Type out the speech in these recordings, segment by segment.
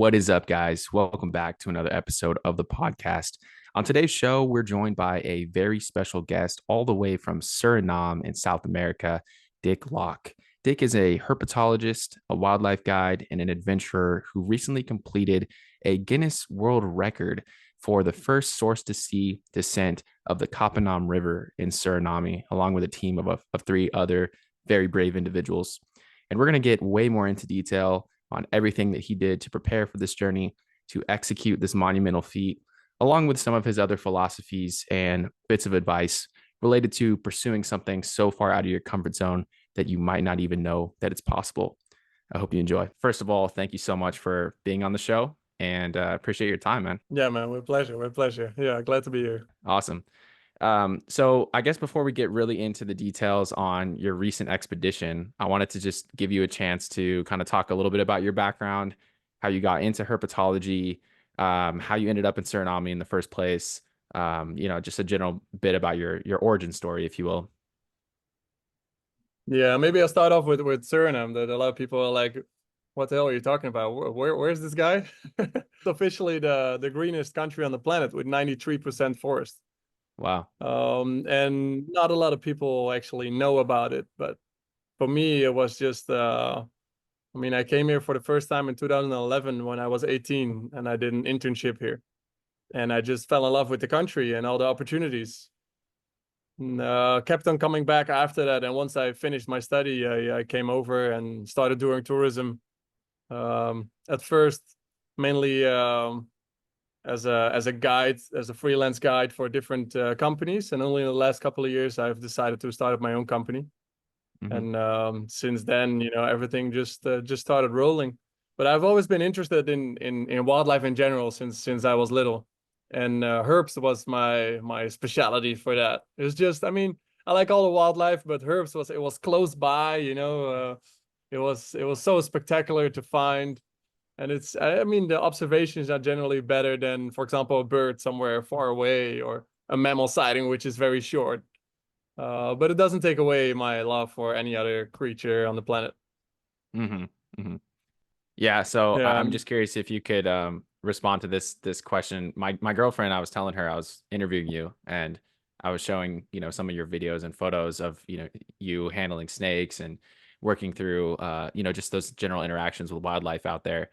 What is up, guys? Welcome back to another episode of the podcast. On today's show, we're joined by a very special guest all the way from Suriname in South America, Dick Locke. Dick is a herpetologist, a wildlife guide, and an adventurer who recently completed a Guinness World Record for the first source to sea descent of the Coppename River in Suriname, along with a team of three other very brave individuals. And we're going to get way more into detail on everything that he did to prepare for this journey, to execute this monumental feat, along with some of his other philosophies and bits of advice related to pursuing something so far out of your comfort zone that you might not even know that it's possible. I hope you enjoy. First of all, thank you so much for being on the show and appreciate your time, man. Yeah, man, with pleasure, with pleasure. Yeah, glad to be here. Awesome. So I guess before we get really into the details on your recent expedition, I wanted to just give you a chance to kind of talk a little bit about your background, how you got into herpetology, how you ended up in Suriname in the first place. Just a general bit about your origin story, if you will. Yeah, maybe I'll start off with Suriname. That a lot of people are like, "What the hell are you talking about? Where's this guy?" It's officially the greenest country on the planet with 93% forest. Wow. And not a lot of people actually know about it. But for me, it was just, I mean, I came here for the first time in 2011 when I was 18, and I did an internship here, and I just fell in love with the country and all the opportunities. Kept on coming back after that, and once I finished my study, I came over and started doing tourism. At first, mainly as a guide, as a freelance guide for different companies, and only in the last couple of years, I've decided to start up my own company. Hmm. And since then, everything just started rolling. But I've always been interested in wildlife in general since I was little, and herbs was my specialty for that. It was just, I mean, I like all the wildlife, but herbs was close by. It was so spectacular to find, and I mean, the observations are generally better than, for example, a bird somewhere far away or a mammal sighting, which is very short. But it doesn't take away my love for any other creature on the planet. Hmm. Hmm. Yeah, so Yeah. I'm just curious if you could respond to this question. My girlfriend, I was telling her I was interviewing you, and I was showing, some of your videos and photos of, you handling snakes and working through, just those general interactions with wildlife out there.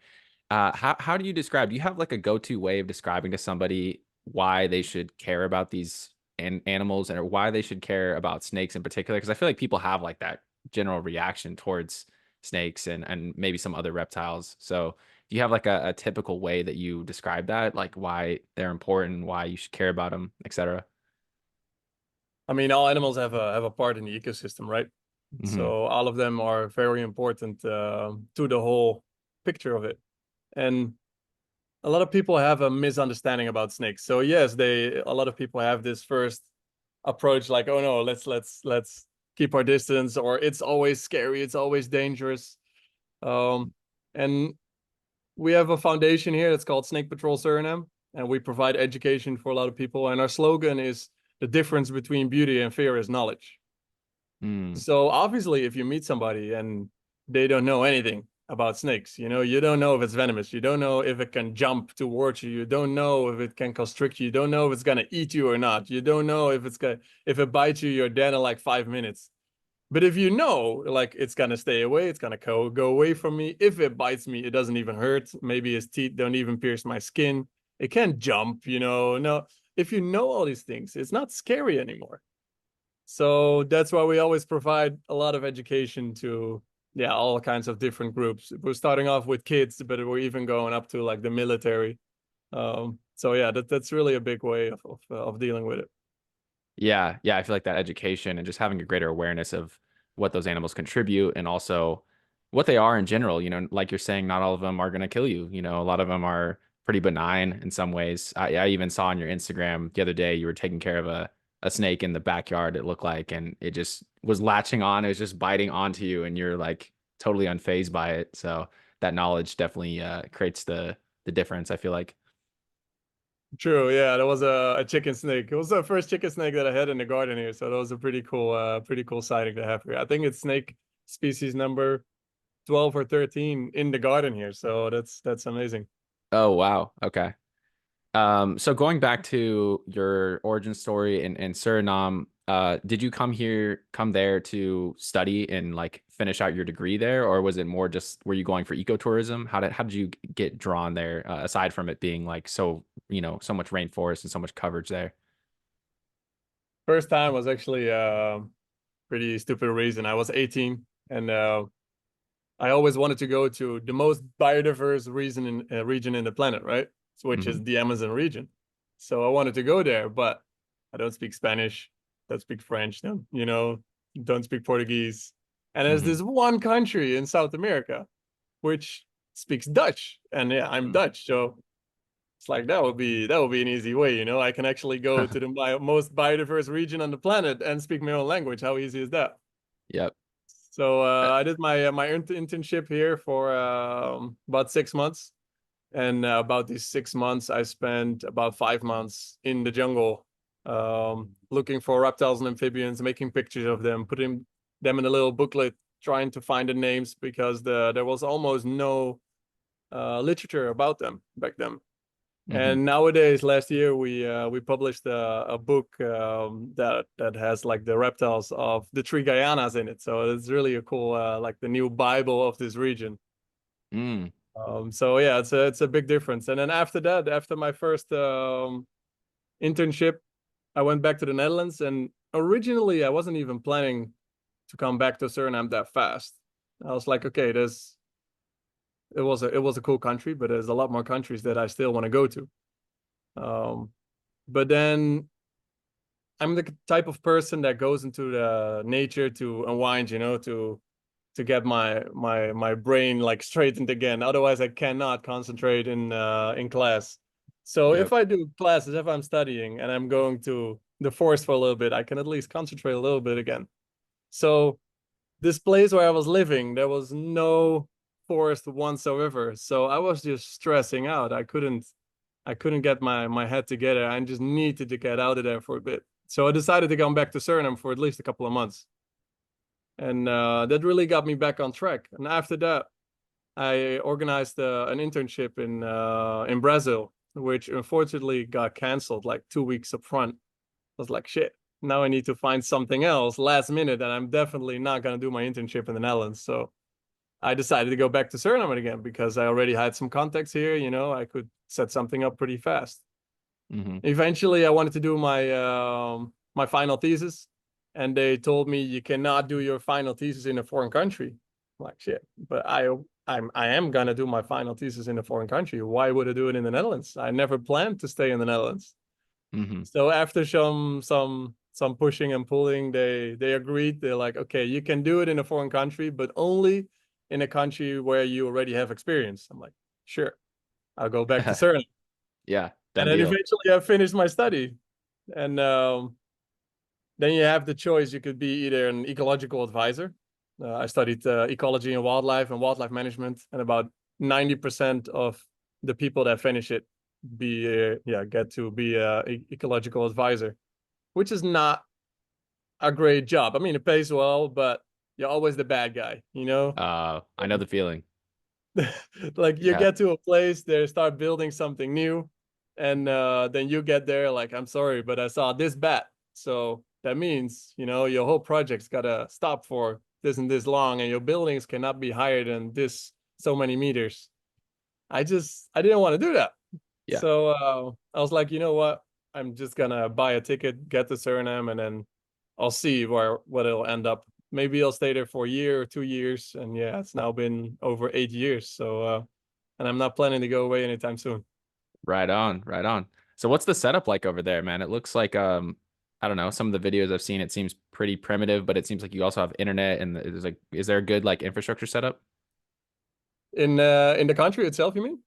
How do you describe? Do you have like a go-to way of describing to somebody why they should care about these animals and or why they should care about snakes in particular? Because I feel like people have like that general reaction towards snakes and maybe some other reptiles. So do you have like a typical way that you describe that, like why they're important, why you should care about them, etc.? I mean, all animals have a part in the ecosystem, right? Hmm. So all of them are very important to the whole picture of it. And a lot of people have a misunderstanding about snakes. So yes, a lot of people have this first approach like, oh no, let's keep our distance, or it's always scary, it's always dangerous. Um, and we have a foundation here that's called Snake Patrol Suriname, and we provide education for a lot of people. And our slogan is the difference between beauty and fear is knowledge. Mm. So obviously, if you meet somebody and they don't know anything about snakes, you don't know if it's venomous, you don't know if it can jump towards you, you don't know if it can constrict you, you don't know if it's gonna eat you or not, you don't know if it bites you, you're dead in like 5 minutes. But if you know, like, it's gonna stay away, it's gonna go away from me. If it bites me, it doesn't even hurt. Maybe his teeth don't even pierce my skin. It can't jump, No, if you know all these things, it's not scary anymore. So that's why we always provide a lot of education to, yeah, all kinds of different groups. We're starting off with kids, but we're even going up to like the military. So yeah, that's really a big way of dealing with it. Yeah, yeah, I feel like that education and just having a greater awareness of what those animals contribute and also what they are in general, like you're saying, not all of them are going to kill you. A lot of them are pretty benign in some ways. I even saw on your Instagram the other day you were taking care of a snake in the backyard, it looked like, and it just was latching on. It was just biting onto you, and you're like totally unfazed by it. So that knowledge definitely creates the difference, I feel like. True, yeah, that was a chicken snake. It was the first chicken snake that I had in the garden here, so that was a pretty cool sighting to have here. I think it's snake species number 12 or 13 in the garden here, so that's amazing. Oh, wow. Okay. So going back to your origin story in Suriname, did you come there to study and like finish out your degree there, or was it more just were you going for ecotourism? How did you get drawn there, aside from it being like so, so much rainforest and so much coverage there? First time was actually pretty stupid reason. I was 18 and I always wanted to go to the most biodiverse region in the planet, right? Which Hmm. is the Amazon region. So I wanted to go there, but I don't speak Spanish, don't speak French, don't speak Portuguese. And there's Hmm. this one country in South America which speaks Dutch, and yeah, I'm Dutch, so it's like that would be an easy way, I can actually go to the most biodiverse region on the planet and speak my own language. How easy is that? Yep. So Uh, I did my internship here for about 6 months, and about these 6 months, I spent about 5 months in the jungle, looking for reptiles and amphibians, making pictures of them, putting them in a little booklet, trying to find the names because there was almost no literature about them back then. mhm. And nowadays, last year we published a book that has like the reptiles of the three Guyanas in it. So it's really a cool like the new Bible of this region. Mm. So yeah, it's a big difference. And then after that, after my first internship, I went back to the Netherlands. And originally, I wasn't even planning to come back to Suriname that fast. I was like, okay, there's it was a cool country, but there's a lot more countries that I still want to go to. Um, but then I'm the type of person that goes into the nature to unwind, to get my brain like straightened again. Otherwise, I cannot concentrate in class. So if Yep. I do classes, if I'm studying and I'm going to the forest for a little bit, I can at least concentrate a little bit again. So this place where I was living, there was no forest whatsoever. So I was just stressing out. I couldn't get my head together. I just needed to get out of there for a bit. So I decided to come back to Suriname for at least a couple of months. And that really got me back on track. And after that, I organized an internship in Brazil, which unfortunately got canceled like 2 weeks up front. I was like, shit, now I need to find something else last minute, and I'm definitely not gonna do my internship in the Netherlands. So I decided to go back to Suriname again because I already had some contacts here. I could set something up pretty fast. Hmm. Eventually, I wanted to do my final thesis, and they told me you cannot do your final thesis in a foreign country. I'm like, shit, but I am gonna do my final thesis in a foreign country. Why would I do it in the Netherlands? I never planned to stay in the Netherlands. Hmm. So after some pushing and pulling, they agreed. They're like, okay, you can do it in a foreign country, but only in a country where you already have experience. I'm like, sure, I'll go back to Suriname. Yeah, And done then deal. eventually I finished my study. And then you have the choice. You could be either an ecological advisor. I studied ecology and wildlife management, and about 90% of the people that finish it get to be a ecological advisor, which is not a great job. I mean, it pays well, but you're always the bad guy. I know the feeling. Like you Yeah. get to a place, they start building something new, and then you get there like, I'm sorry, but I saw this bat. So that means, your whole project's gotta stop for this and this long, and your buildings cannot be higher than this so many meters. I didn't want to do that. Yeah. So I was like, you know what? I'm just gonna buy a ticket, get to Suriname, and then I'll see what it'll end up. Maybe I'll stay there for a year or 2 years, and yeah, it's now been over 8 years. So and I'm not planning to go away anytime soon. Right on, right on. So what's the setup like over there, man? It looks like I don't know, some of the videos I've seen it seems pretty primitive, but it seems like you also have internet and there's like is there a good like infrastructure setup? In the country itself, you mean?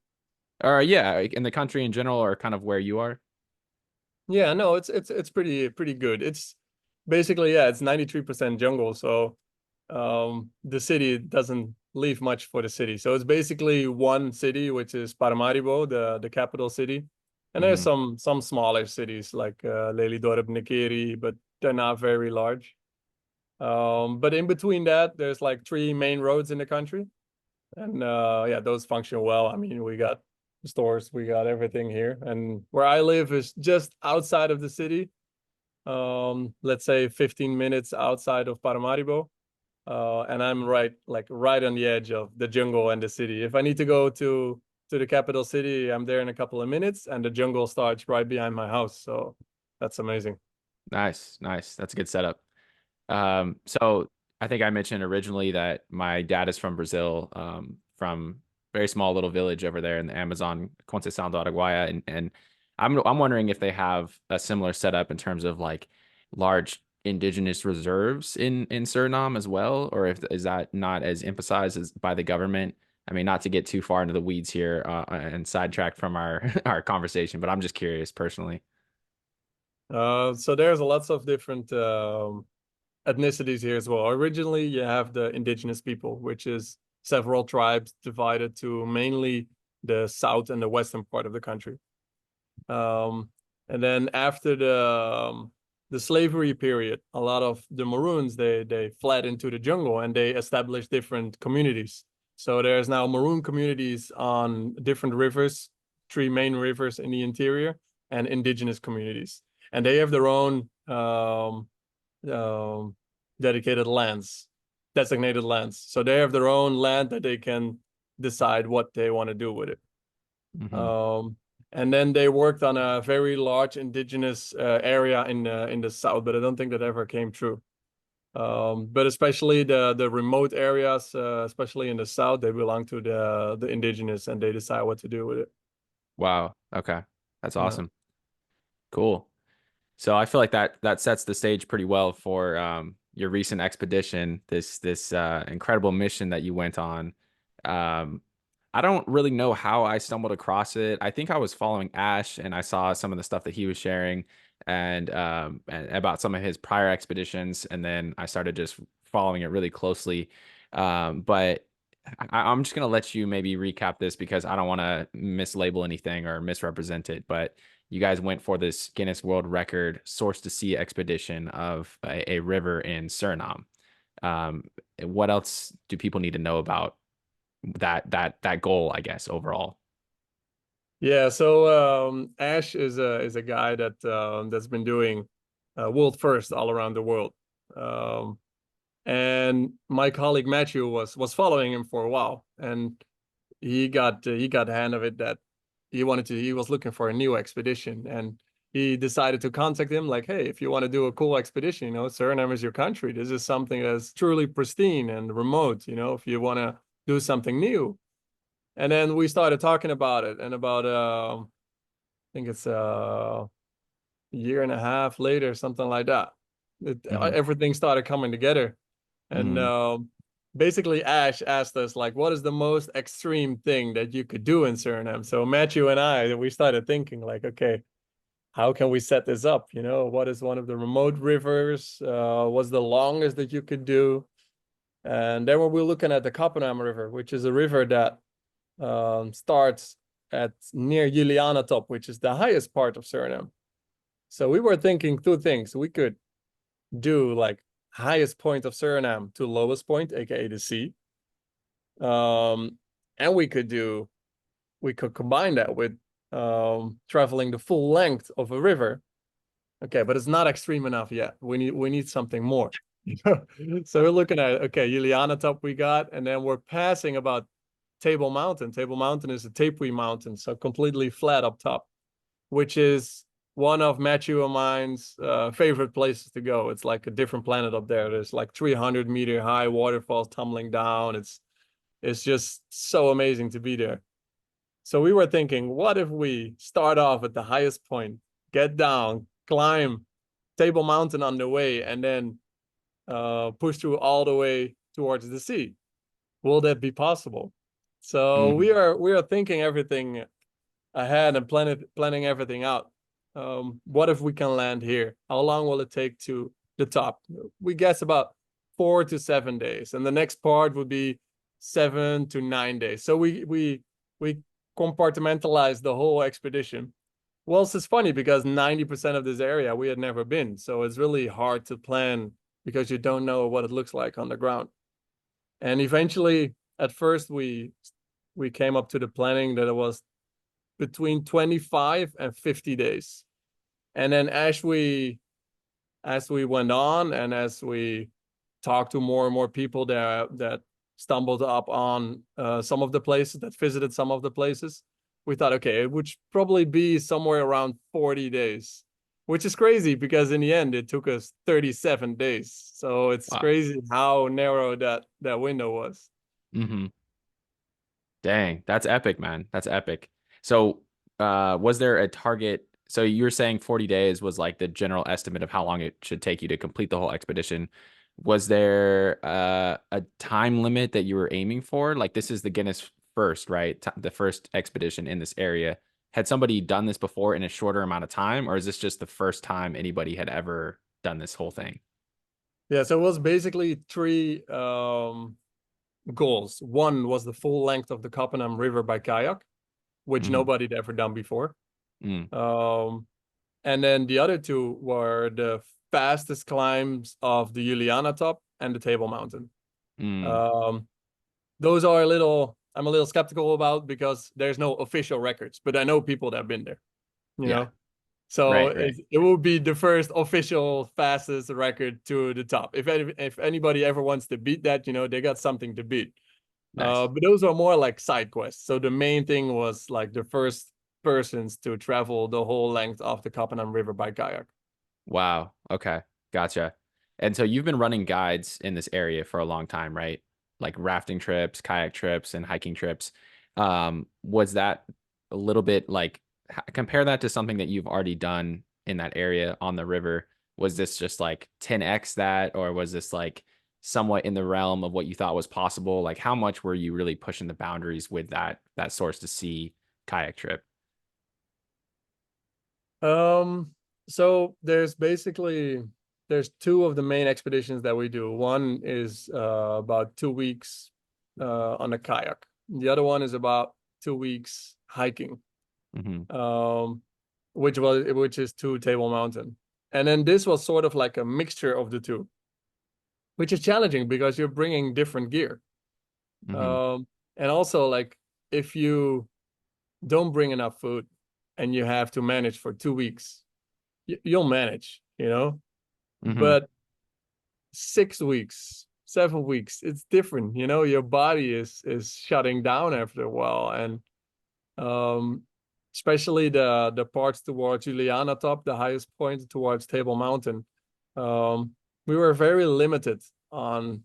Or yeah, like, in the country in general or kind of where you are? Yeah, no, it's pretty good. It's basically, yeah, it's 93% jungle, so the city doesn't leave much for the city. So it's basically one city, which is Paramaribo, the capital city. And there's Hmm. some smaller cities like Lelydorp, Nikeri, but they're not very large. But in between that, there's like three main roads in the country. And yeah, those function well. I mean, we got stores. We got everything here. And where I live is just outside of the city. Let's say 15 minutes outside of Paramaribo. And I'm right on the edge of the jungle and the city. If I need to go to the capital city, I'm there in a couple of minutes, and the jungle starts right behind my house. So that's amazing. Nice, nice. That's a good setup. So I think I mentioned originally that my dad is from Brazil, from a very small little village over there in the Amazon, Conceição do Araguaia, and I'm wondering if they have a similar setup in terms of like large indigenous reserves in Suriname as well, or if is that not as emphasized as by the government? I mean, not to get too far into the weeds here, and sidetrack from our our conversation, but I'm just curious personally. So there's lots of different ethnicities here as well. Originally, you have the indigenous people, which is several tribes divided to mainly the south and the western part of the country. And then after the slavery period, a lot of the Maroons they fled into the jungle and they established different communities. So there's now Maroon communities on different rivers, three main rivers in the interior, and indigenous communities, and they have their own um, dedicated lands, designated lands. So they have their own land that they can decide what they want to do with it. Hmm. Um, and then they worked on a very large indigenous area in the south, but I don't think that ever came true. But especially the remote areas, especially in the south, they belong to the indigenous, and they decide what to do with it. Wow. Okay. That's Yeah. awesome. Cool. So I feel like that sets the stage pretty well for your recent expedition, this incredible mission that you went on. Um, I don't really know how I stumbled across it. I think I was following Ash and I saw some of the stuff that he was sharing and about some of his prior expeditions, and then I started just following it really closely. But I'm just gonna let you maybe recap this because I don't want to mislabel anything or misrepresent it. But you guys went for this Guinness World Record source to sea expedition of a river in Suriname. Um, what else do people need to know about that goal, I guess, overall? Yeah, so Ash is a guy that's been doing world first all around the world, um, and my colleague Matthew was following him for a while, and he got the hand of it that he was looking for a new expedition, and he decided to contact him like, hey, if you want to do a cool expedition, Suriname is your country. This is something that's truly pristine and remote. If you want to do something new. And then we started talking about it, and about I think it's a year and a half later, something like that. Hmm. Everything started coming together, and Hmm. basically Ash asked us like, what is the most extreme thing that you could do in Suriname? So Matthew and I, we started thinking like, okay, how can we set this up? What is one of the remote rivers? What's the longest that you could do? And then we were looking at the Coppename River, which is a river that starts at near Juliana Top, which is the highest part of Suriname. So we were thinking two things. We could do like highest point of Suriname to lowest point, aka the sea. Um, and we could combine that with traveling the full length of a river. Okay, but it's not extreme enough yet. We need something more. So we're looking at, okay, Juliana Top we got, and then we're passing about Table Mountain. Table Mountain is a tapui mountain, so completely flat up top, which is one of Matthew and mine's favorite places to go. It's like a different planet up there. There's like 300-meter high waterfalls tumbling down. It's just so amazing to be there. So we were thinking, what if we start off at the highest point, get down, climb Table Mountain on the way, and then push through all the way towards the sea? Will that be possible? So we Hmm. are we are thinking everything ahead and planning everything out. What if we can land here? How long will it take to the top? We guess about 4 to 7 days, and the next part would be 7 to 9 days. So we compartmentalize the whole expedition. Well, it's funny because 90% of this area we had never been, so it's really hard to plan because you don't know what it looks like on the ground. And eventually, at first, we came up to the planning that it was between 25 and 50 days. And then as we went on and as we talked to more and more people that stumbled up on some of the places, that visited some of the places, we thought, okay, it would probably be somewhere around 40 days, which is crazy because in the end it took us 37 days. So it's Wow. crazy how narrow that window was. Hmm. Dang, that's epic, man. That's epic. So, was there a target? So you were saying 40 days was like the general estimate of how long it should take you to complete the whole expedition. Was there a time limit that you were aiming for? Like this is the Guinness first, right? The first expedition in this area. Had somebody done this before in a shorter amount of time, or is this just the first time anybody had ever done this whole thing? Yeah, so it was basically three goals. One was the full length of the Coppename River by kayak, which Hmm. nobody had ever done before. Mm, Um, and then the other two were the fastest climbs of the Juliana top and the Table Mountain. mm, Um, those are I'm a little skeptical about because there's no official records, but I know people that have been there, you yeah, know? So right, right. it will be the first official fastest record to the top. If anybody ever wants to beat that, they got something to beat. Nice. But those are more like side quests. So the main thing was like the first persons to travel the whole length of the Coppenham River by kayak. Wow. Okay. Gotcha. And so you've been running guides in this area for a long time, right? Like rafting trips, kayak trips, and hiking trips. Was that a little bit like compare that to something that you've already done in that area on the river? Was this just like 10x that, or was this like somewhat in the realm of what you thought was possible? Like how much were you really pushing the boundaries with that source to see kayak trip? Um, so there's two of the main expeditions that we do. One is about 2 weeks on a kayak. The other one is about 2 weeks hiking. Hmm. Um, which is to Table Mountain. And then this was sort of like a mixture of the two, which is challenging because you're bringing different gear. Hmm. And also like if you don't bring enough food and you have to manage for 2 weeks, you'll manage, Hmm. but 6 weeks, 7 weeks, it's different. Your body is shutting down after a while, and um, especially the parts towards Juliana top, the highest point towards Table Mountain. Um, we were very limited on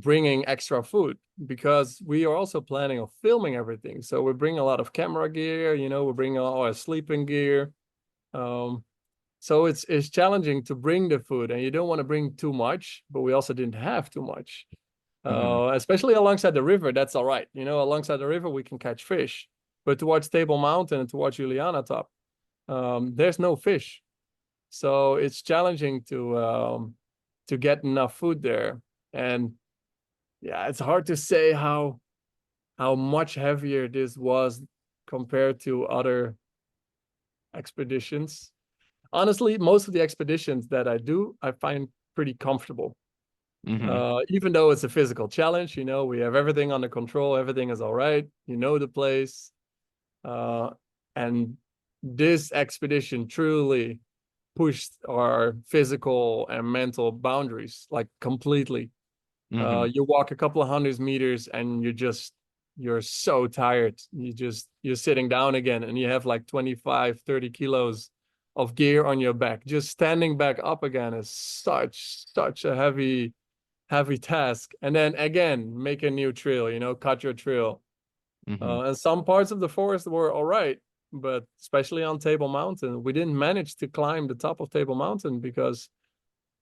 bringing extra food because we are also planning on filming everything. So we bring a lot of camera gear, we bring all our sleeping gear. Um, so it's challenging to bring the food, and you don't want to bring too much, but we also didn't have too much. Hmm. Especially alongside the river, that's all right. Alongside the river, we can catch fish. But towards Table Mountain and towards Juliana top, there's no fish. So it's challenging to get enough food there. And yeah, it's hard to say how much heavier this was compared to other expeditions. Honestly, most of the expeditions that I do, I find pretty comfortable. Hmm. Even though it's a physical challenge, we have everything under control, everything is all right, the place. Uh, and this expedition truly pushed our physical and mental boundaries like completely. Hmm. You walk a couple of 100 meters and you're so tired. You're sitting down again and you have like 25, 30 kilos of gear on your back. Just standing back up again is such a heavy task. And then again, make a new trail, cut your trail. Hmm. And some parts of the forest were all right, but especially on Table Mountain, we didn't manage to climb the top of Table Mountain because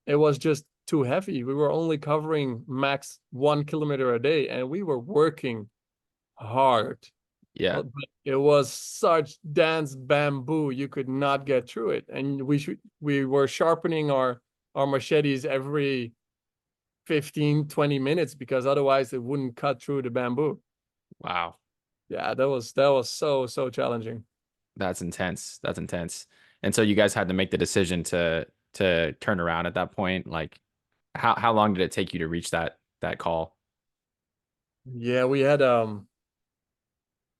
it was just too heavy. We were only covering max 1 kilometer a day, and we were working hard. Yeah. But it was such dense bamboo, you could not get through it. And we were sharpening our machetes every 15, 20 minutes because otherwise it wouldn't cut through the bamboo. Wow. Yeah, that was so challenging. That's intense. That's intense. And so you guys had to make the decision to turn around at that point. Like how long did it take you to reach that call? Yeah, we had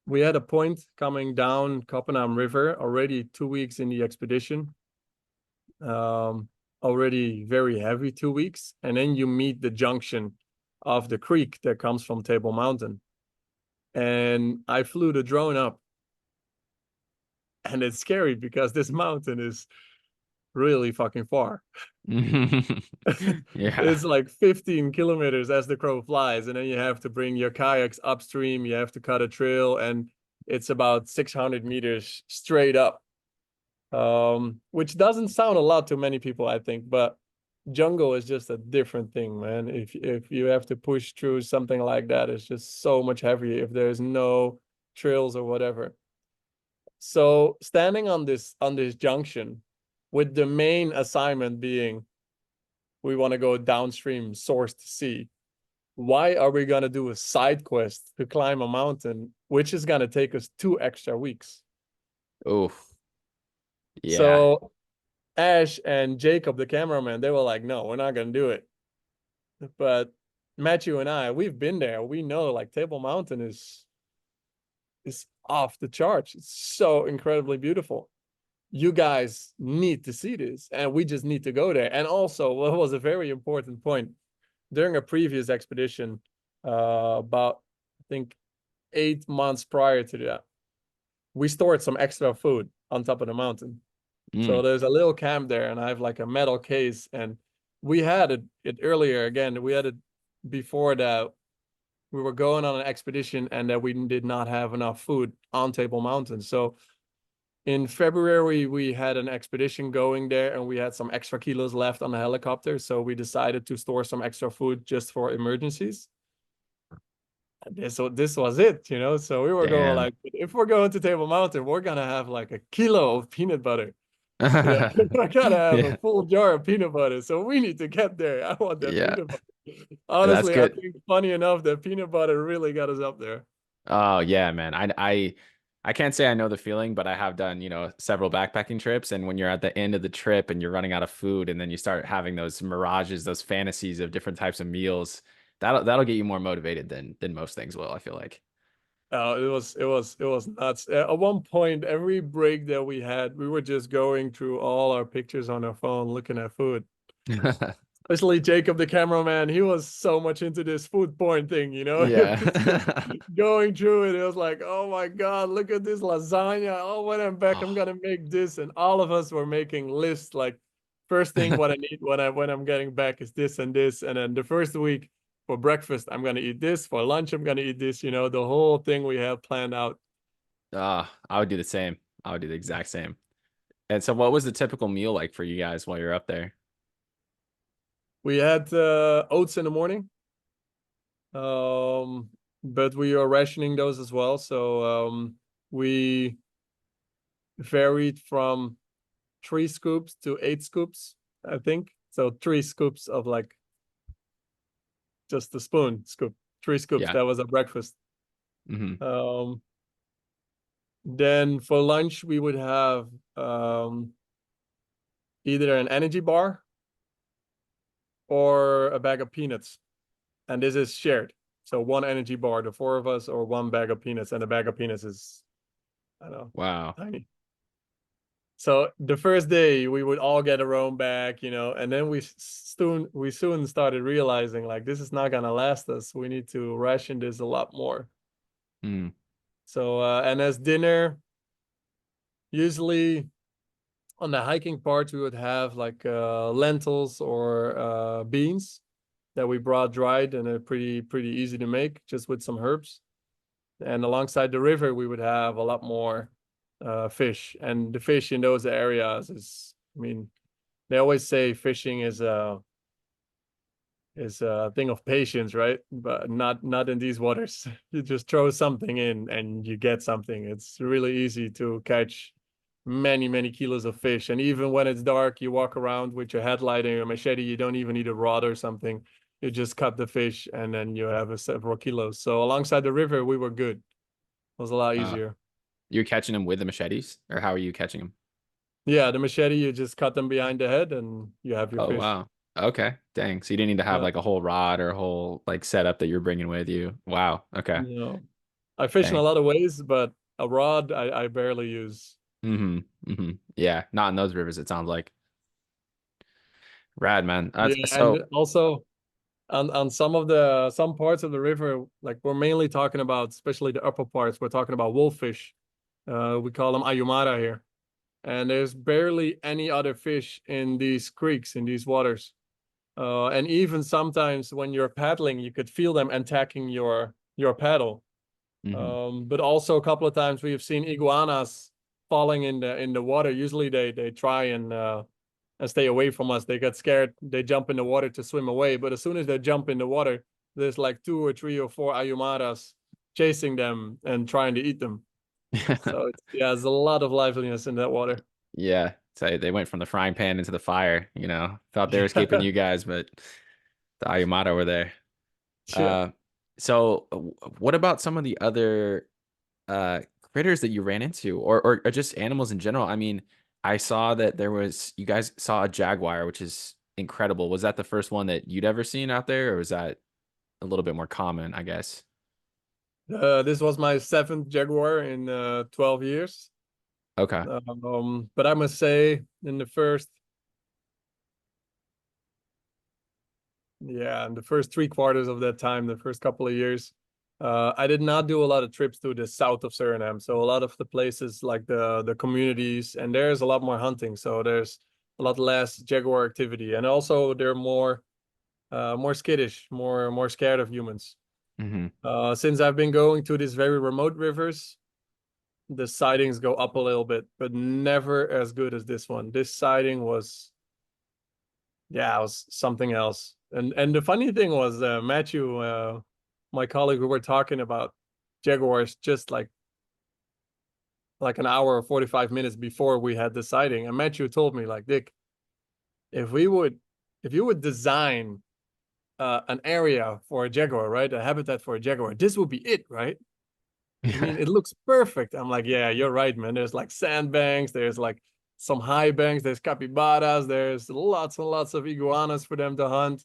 We had a point coming down Coppename River, already 2 weeks in the expedition. Already very heavy 2 weeks. And then you meet the junction of the creek that comes from Table Mountain. And I flew the drone up. And it's scary because this mountain is really fucking far. Yeah. It's like 15 kilometers as the crow flies, and then you have to bring your kayaks upstream, you have to cut a trail, and it's about 600 meters straight up. Which doesn't sound a lot to many people, I think, but jungle is just a different thing, man. If you have to push through something like that, it's just so much heavier if there's no trails or whatever. So standing on this junction with the main assignment being we want to go downstream source to sea. Why are we going to do a side quest to climb a mountain, which is going to take us 2 extra weeks? Oof. Yeah. So Ash and Jacob, the cameraman, they were like, no, we're not going to do it. But Matthew and I, we've been there. We know like Table Mountain is off the charts. It's so incredibly beautiful. You guys need to see this, and we just need to go there. And also, what was a very important point during a previous expedition, about I think 8 months prior to that, we stored some extra food on top of the mountain. So Mm. there's a little camp there, and I have like a metal case, and we had it earlier again. We had it before that. We were going on an expedition, and that we did not have enough food on Table Mountain. So in February, we had an expedition going there, and we had some extra kilos left on the helicopter. So we decided to store some extra food just for emergencies. And this was it, you know. So we were going Damn. like, if we're going to Table Mountain, we're gonna have like a kilo of peanut butter. You know, we're gonna have a Yeah. full jar of peanut butter. So we need to get there. I want that Yeah. peanut butter. That's Honestly, I good. think funny enough that peanut butter really got us up there. Oh yeah, man. I can't say I know the feeling, but I have done, several backpacking trips. And when you're at the end of the trip and you're running out of food, and then you start having those mirages, those fantasies of different types of meals, that'll get you more motivated than most things will, I feel like. It was nuts. At one point, every break that we had, we were just going through all our pictures on our phone, looking at food. Especially Jacob, the cameraman, he was so much into this food porn thing, you know. Yeah. Just going through it, it was like, oh my god, look at this lasagna. Oh, when I'm back, I'm Oh. gonna make this, and all of us were making lists. Like, first thing what I need when I'm getting back is this and this, and then the first week for breakfast, I'm gonna eat this. For lunch, I'm gonna eat this. You know, the whole thing we have planned out. I would do the same. I would do the exact same. And so what was the typical meal like for you guys while you're up there? We had oats in the morning, um, but we are rationing those as well. So we varied from 3 scoops to 8 scoops, I think. So 3 scoops of like just a spoon scoop, 3 scoops. Yeah. That was a breakfast. Hmm. Um, then for lunch we would have either an energy bar or a bag of peanuts, and this is shared. So one energy bar, the four of us, or one bag of peanuts, and the bag of peanuts is, I don't know, Wow. tiny. So the first day we would all get our own bag, you know, and then we soon started realizing like this is not gonna last us. We need to ration this a lot more. Mm. So and as dinner, usually on the hiking part we would have like lentils or beans that we brought dried, and they're pretty easy to make just with some herbs. And alongside the river we would have a lot more fish, and the fish in those areas is, I mean, they always say fishing is a thing of patience, right? But not in these waters. You just throw something in and you get something. It's really easy to catch many kilos of fish. And even when it's dark, you walk around with your headlight and your machete. You don't even need a rod or something. You just cut the fish and then you have several kilos. So alongside the river, we were good. It was a lot Uh, easier. you're catching them with the machetes, or how are you catching them? Yeah, the machete, you just cut them behind the head and you have your Oh fish. wow. Okay. Dang. So you didn't need to have Yeah. like a whole rod or a whole like setup that you're bringing with you. Wow. Okay. No. I fish in a Dang. lot of ways, but a rod I barely use. Yeah, not in those rivers, it sounds like. Rad, man. Yeah, and So also on some parts of the river, like we're mainly talking about, especially the upper parts, we're talking about wolffish. We call them ayumara here. And there's barely any other fish in these creeks, in these waters. And even sometimes when you're paddling, you could feel them attacking your paddle. mhm. But also a couple of times we have seen iguanas falling in the water. Usually they try and stay away from us. They get scared. They jump in the water to swim away. But as soon as they jump in the water, there's like 2 or 3 or 4 ayumaras chasing them and trying to eat them. So yeah, there's a lot of liveliness in that water. Yeah, so they went from the frying pan into the fire, thought they were escaping Yeah, you guys, but the Ayamata were there. yeah. Uh, so what about some of the other uh critters that you ran into or just animals in general? I mean, I saw that you guys saw a jaguar, which is incredible. Was that the first one that you'd ever seen out there, or was that a little bit more common, I guess? This was my seventh Jaguar in 12 years. Okay. But I must say, in the first, yeah, in the first 3 quarters of that time, the first couple of years, I did not do a lot of trips to the south of Suriname. So a lot of the places, like the communities, and there's a lot more hunting. So there's a lot less Jaguar activity, and also they're more skittish, more scared of humans. Hmm. Since I've been going to these very remote rivers, the sightings go up a little bit, but never as good as this one. This sighting was, yeah, it was something else. And the funny thing was, Matthew, my colleague, who were talking about jaguars just like an hour or 45 minutes before we had the sighting, and Matthew told me, like, Dick, if we would, if you would design an area for a jaguar, right, a habitat for a jaguar, this would be it, right? I Yeah. mean, it looks perfect. I'm like, yeah, you're right, man. There's like sandbanks, there's like some high banks, there's capybaras, there's lots and lots of iguanas for them to hunt.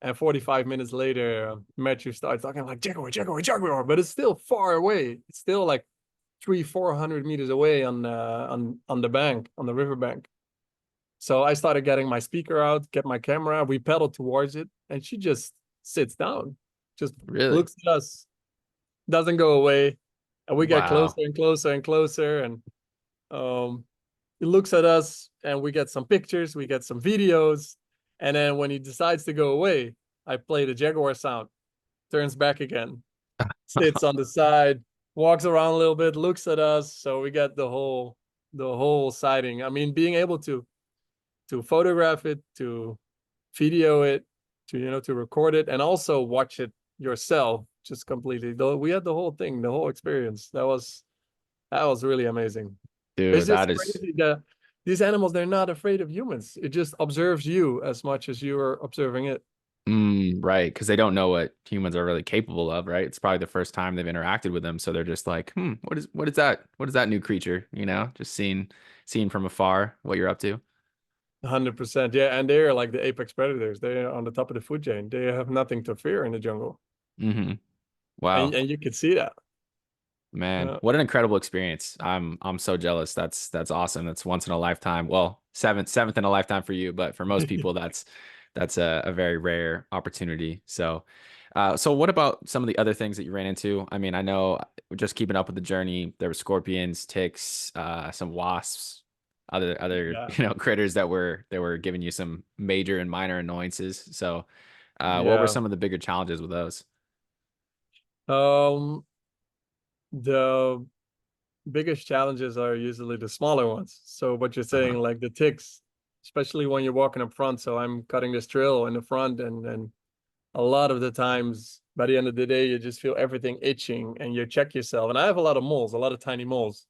And 45 minutes later, Matthew starts talking like jaguar, jaguar, jaguar, but it's still far away. It's still like 300-400 meters away on the bank, on the river bank. So I started getting my speaker out, get my camera. We pedaled towards it, and she just sits down, just Really? looks at us, doesn't go away, and we get closer Wow. and closer and closer, and um he looks at us, and we get some pictures, we get some videos, and then when he decides to go away, I play the jaguar sound, turns back again, sits on the side, walks around a little bit, looks at us. So we get the whole sighting. I mean, being able to photograph it, to video it, to record it, and also watch it yourself, just completely. Though we had the whole thing, the whole experience. That was really amazing. It's Dude, just that is crazy that these animals, they're not afraid of humans. It just observes you as much as you are observing it. right, because they don't know what humans are really capable of, right? It's probably the first time they've interacted with them, so they're just like, what is that? What is that new creature? Just seeing from afar what you're up to. 100%. Yeah, and they're like the apex predators. They're on the top of the food chain. They have nothing to fear in the jungle. Hmm. And Wow. and you can see that. Man, Yeah, what an incredible experience. I'm so jealous. That's awesome. That's once in a lifetime. Well, seventh in a lifetime for you, but for most people that's a very rare opportunity. So what about some of the other things that you ran into? I mean, I know just keeping up with the journey, there were scorpions, ticks, some wasps, other yeah, critters that were giving you some major and minor annoyances. So, what were yeah. some of the bigger challenges with those? Um, the biggest challenges are usually the smaller ones. So what you're saying, Uh-huh. like the ticks, especially when you're walking up front. So I'm cutting this trail in the front, and a lot of the times, by the end of the day, you just feel everything itching, and you check yourself. And I have a lot of moles, a lot of tiny moles.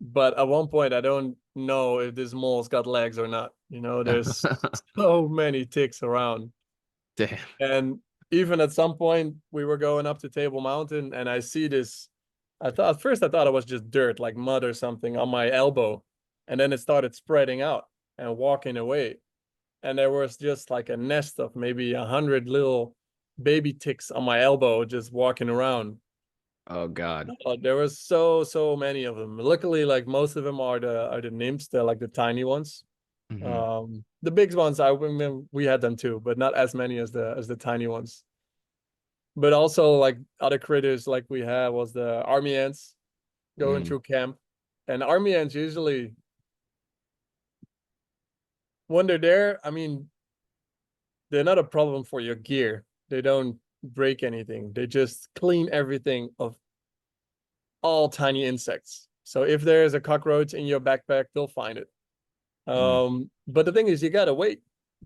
But at one point, I don't know if this mole's got legs or not. There's so many ticks around. Damn. And even at some point, we were going up to Table Mountain, and I see this. At first I thought it was just dirt, like mud or something, on my elbow, and then it started spreading out and walking away, and there was just like a nest of maybe 100 little baby ticks on my elbow, just walking around. Oh God. There was so many of them. Luckily, like most of them are the nymphs, they're like the tiny ones. Hmm. The big ones, I mean, we had them too, but not as many as the tiny ones. But also like other critters like we had was the army ants going Mm. through camp. And army ants usually when they're there, I mean, they're not a problem for your gear. They don't break anything. They just clean everything of all tiny insects. So if there's a cockroach in your backpack, they'll find it. Mm. But the thing is, you gotta wait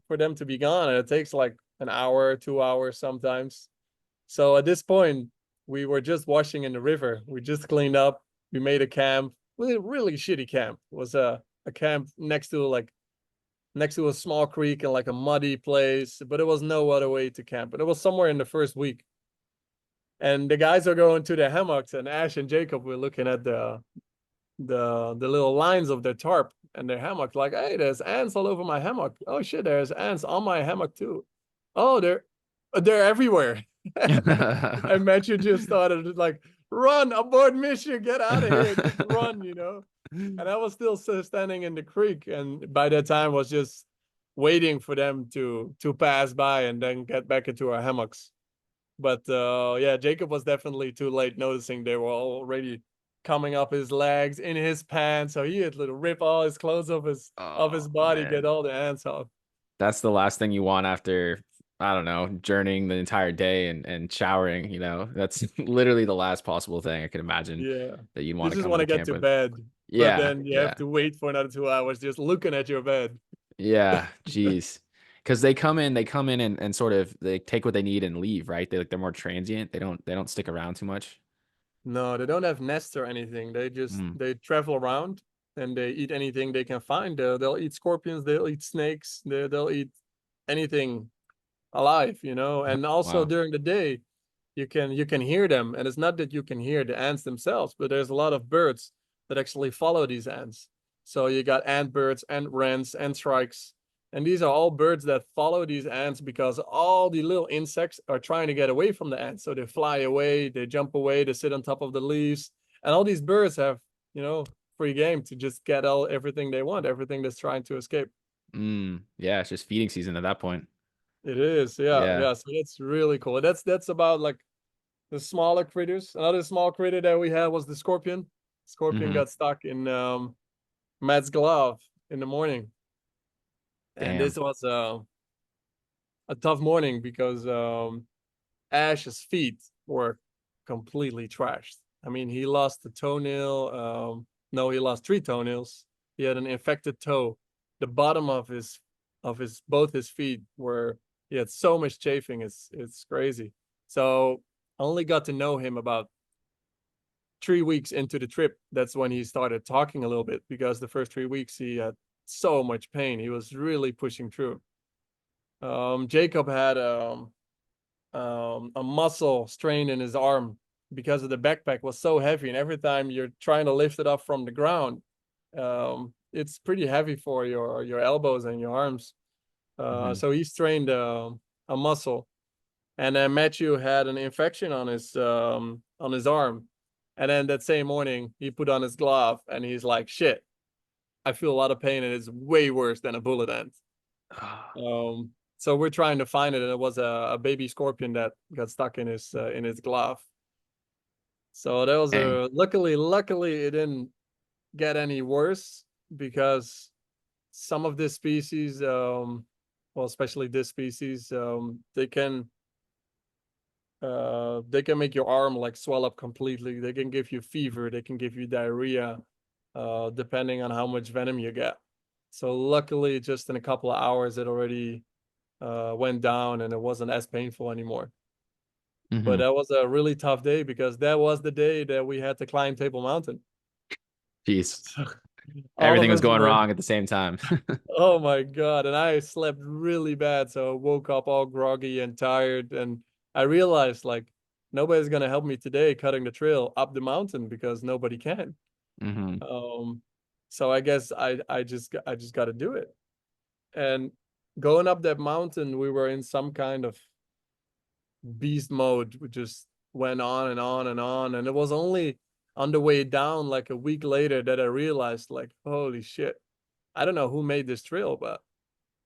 for them to be gone, and it takes like an hour, 2 hours sometimes. So at this point, we were just washing in the river. We just cleaned up. We made a camp. Really, really shitty camp. It was a camp next to a small creek and like a muddy place, but it was no other way to camp. But it was somewhere in the first week. And the guys are going to the hammocks, and Ash and Jacob were looking at the little lines of their tarp and their hammock, like, hey, there's ants all over my hammock. Oh shit, there's ants on my hammock too. Oh, they're everywhere. And Matthew just started like, run, abort mission, get out of here, just run, you know. And I was still standing in the creek, and by that time was just waiting for them to pass by and then get back into our hammocks. But yeah, Jacob was definitely too late noticing they were already coming up his legs, in his pants. So he had to rip all his clothes off his Oh body, get man. all the ants off. That's the last thing you want after, I don't know, journeying the entire day and showering, That's literally the last possible thing I could imagine Yeah. that you'd You want to just come to want the to get camp to with. bed, but Yeah, then you have yeah. to wait for another 2 hours just looking at your bed. Yeah, geez. Because they come in and sort of they take what they need and leave, right? They're more transient. They don't stick around too much. No, they don't have nests or anything. Mm. They travel around and they eat anything they can find. They'll eat scorpions, they'll eat snakes, they'll eat anything alive, you know. And also Wow. during the day, you can hear them, and it's not that you can hear the ants themselves, but there's a lot of birds that actually follow these ants. So you got ant birds, ant wrens, ant shrikes, and these are all birds that follow these ants because all the little insects are trying to get away from the ants. So they fly away, they jump away, they sit on top of the leaves, and all these birds have, you know, free game to just get all everything they want, everything that's trying to escape. Yeah, it's just feeding season at that point. It is, yeah, Yeah. yeah. So that's really cool. That's about like the smaller critters. Another small critter that we had was the scorpion. Scorpion Hmm. got stuck in Matt's glove in the morning, and this Damn. was a tough morning because Ash's feet were completely trashed. I mean, he lost the toenail. No, he lost three toenails. He had an infected toe. The bottom of his both his feet were he had so much chafing. It's crazy. So I only got to know him about 3 weeks into the trip. That's when he started talking a little bit because the first 3 weeks he had so much pain. He was really pushing through. Jacob had a muscle strain in his arm because of the backpack was so heavy, and every time you're trying to lift it up from the ground, it's pretty heavy for your elbows and your arms. Hmm. So he strained a muscle, and then Matthew had an infection on his arm, and then that same morning he put on his glove, and he's like, "Shit, I feel a lot of pain, and it's way worse than a bullet ant." So we're trying to find it, and it was a baby scorpion that got stuck in his glove. So that was Dang. a luckily it didn't get any worse because some of this species, well, especially this species, they can make your arm like swell up completely. They can give you fever. They can give you diarrhea, depending on how much venom you get. So luckily, just in a couple of hours, it already went down and it wasn't as painful anymore. But Hmm. that was a really tough day because that was the day that we had to climb Table Mountain. Jeez. So all Everything of was us going were, wrong at the same time. oh my God. And I slept really bad. So I woke up all groggy and tired. And I realized like nobody's going to help me today cutting the trail up the mountain because nobody can. Hmm. Um, so I guess I just got to do it. And going up that mountain, we were in some kind of beast mode, just went on and on and on. And it was only on the way down, like a week later, that I realized, like, holy shit, I don't know who made this trail, but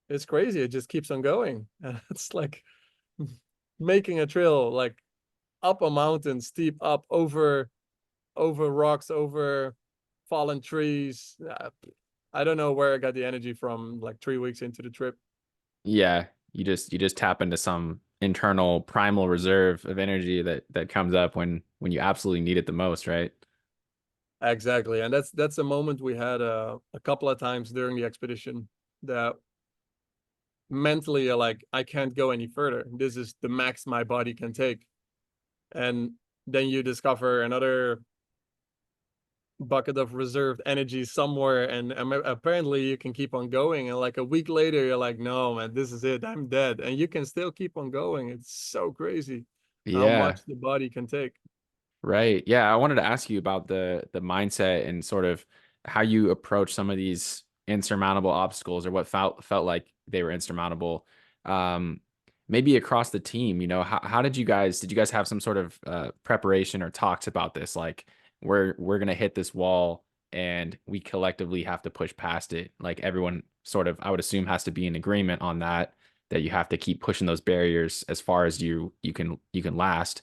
it's crazy. It just keeps on going. And it's like making a trail like up a mountain, steep up over rocks, over fallen trees. I don't know where I got the energy from like 3 weeks into the trip. Yeah, you just tap into some internal primal reserve of energy that comes up when you absolutely need it the most, right? Exactly. And that's a moment we had a couple of times during the expedition that mentally like I can't go any further. This is the max my body can take. And then you discover another bucket of reserved energy somewhere, and apparently you can keep on going, and like a week later you're like, no man, this is it, I'm dead, and you can still keep on going. It's so crazy how Yeah. much the body can take. Right. Yeah, I wanted to ask you about the mindset and sort of how you approach some of these insurmountable obstacles or what felt like they were insurmountable. Um, Maybe across the team, how did you guys have some sort of preparation or talks about this? Like we're gonna hit this wall and we collectively have to push past it. Like everyone sort of, I would assume, has to be in agreement on that you have to keep pushing those barriers as far as you can last.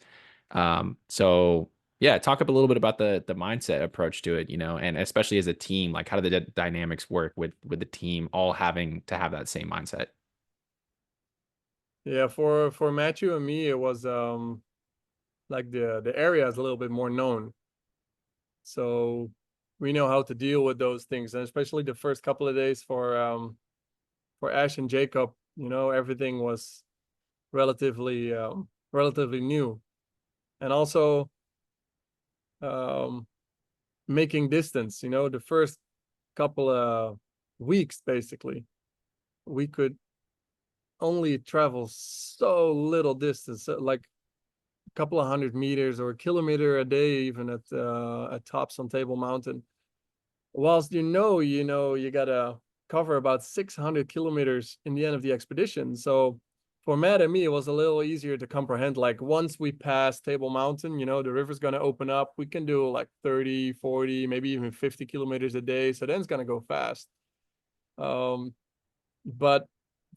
So yeah, talk up a little bit about the mindset approach to it, and especially as a team, like how do the dynamics work with the team all having to have that same mindset? Yeah, for Matthew and me, it was like the area is a little bit more known, so we know how to deal with those things. And especially the first couple of days for Ash and Jacob, everything was relatively new. And also um making distance, the first couple of weeks basically we could only travel so little distance, like a couple of 100 meters or a kilometer a day, even at tops on Table Mountain. Whilst you gotta cover about 600 kilometers in the end of the expedition. So for Matt and me, it was a little easier to comprehend. Like once we pass Table Mountain, the river's gonna open up. We can do like 30, 40, maybe even 50 kilometers a day. So then it's gonna go fast. But